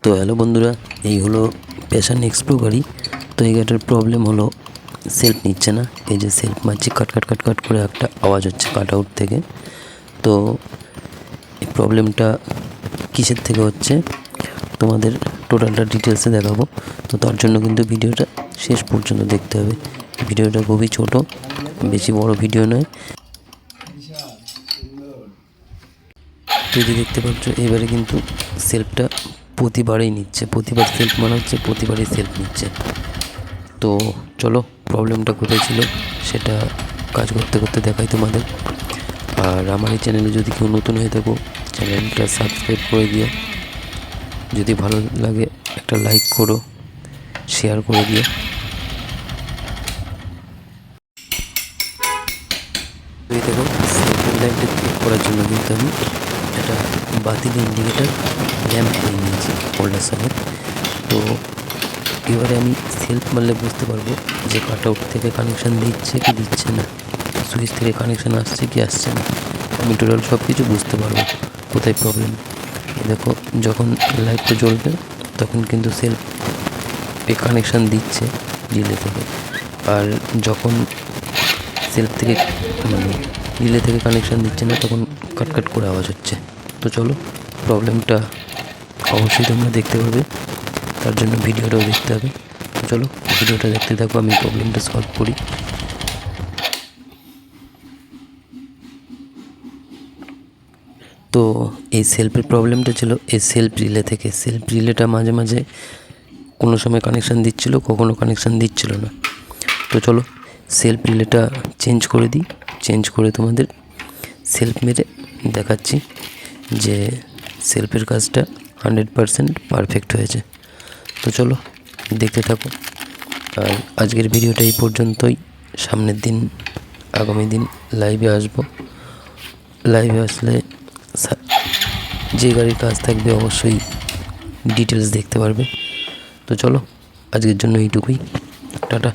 তো হ্যালো বন্ধুরা, এই হলো প্যাশন এক্সপ্রো গাড়ি। তো এই গাড়িটার প্রবলেম হলো সেলফ নিচ্ছে না। এই যে সেলফ মারছি, কাট কাট কাট কাট করে একটা আওয়াজ হচ্ছে কাট আউট থেকে। তো এই প্রবলেমটা কিসের থেকে হচ্ছে তোমাদের টোটালটা ডিটেলসে দেখাবো। তো তার জন্য কিন্তু ভিডিওটা শেষ পর্যন্ত দেখতে হবে। ভিডিওটা খুবই ছোট, বেশি বড় ভিডিও নয়। তো এই যে দেখতে পাচ্ছ, এবারে কিন্তু সেলফটা প্রতিবারেই নিচ্ছে, প্রতিবার সেলফ মারা হচ্ছে, প্রতিবারই সেলফ নিচ্ছে। তো চলো প্রবলেমটা কোথায় ছিল সেটা কাজ করতে করতে দেখাই তোমাদের। আর আমার এই চ্যানেলে যদি কেউ নতুন হয়ে থাকো, চ্যানেলটা সাবস্ক্রাইব করে দিও। যদি ভালো লাগে একটা লাইক করো, শেয়ার করে দিও। এই দেখো, সেলফের লাইটটা চেক করার জন্য কিন্তু আমি একটা বাতিল ইন্ডিকেটার ল্যাম্প নিয়ে নিয়েছি হোল্ডার সমেত। তো এবারে আমি সেলফ মারলে বুঝতে পারবো যে কাট আউট থেকে কানেকশান দিচ্ছে কি দিচ্ছে না, সুইচ থেকে কানেকশান আসছে কি আসছে না। আমি টোটাল সব কিছু বুঝতে পারবো কোথায় প্রবলেম। দেখো, যখন লাইটটা জ্বলবে তখন কিন্তু সেলফ কানেকশান দিচ্ছে রিলে থেকে, আর যখন সেলফ থেকে রিলে থেকে কানেকশান দিচ্ছে না তখন কাট কাট করে আওয়াজ হচ্ছে। তো চলো প্রবলেমটা অবশ্যই তোমরা দেখতে পাবে, তার জন্য ভিডিওটাও দেখতে হবে। চলো ভিডিওটা দেখতে থাকো, আমি প্রবলেমটা সলভ করি। তো এই সেলফের প্রবলেমটা ছিল এই সেলফ রিলে থেকে। সেলফ রিলেটা মাঝে মাঝে কোনো সময় কানেকশান দিচ্ছিলো, কখনো কানেকশান দিচ্ছিল না। তো চলো সেলফ রিলেটা চেঞ্জ করে দিই, চেঞ্জ করে তোমাদের সেলফ মেরে দেখাচ্ছি যে সেলফের কাজটা 100% পারফেক্ট হয়েছে। তো চলো দেখতে থাকো। আর আজকের ভিডিওটা এই পর্যন্তই। সামনের দিন, আগামী দিন লাইভে আসবো। লাইভে আসলে যে গাড়ির কাজ থাকবে অবশ্যই ডিটেলস দেখতে পারবে। তো চলো আজকের জন্য এইটুকুই, টাটা।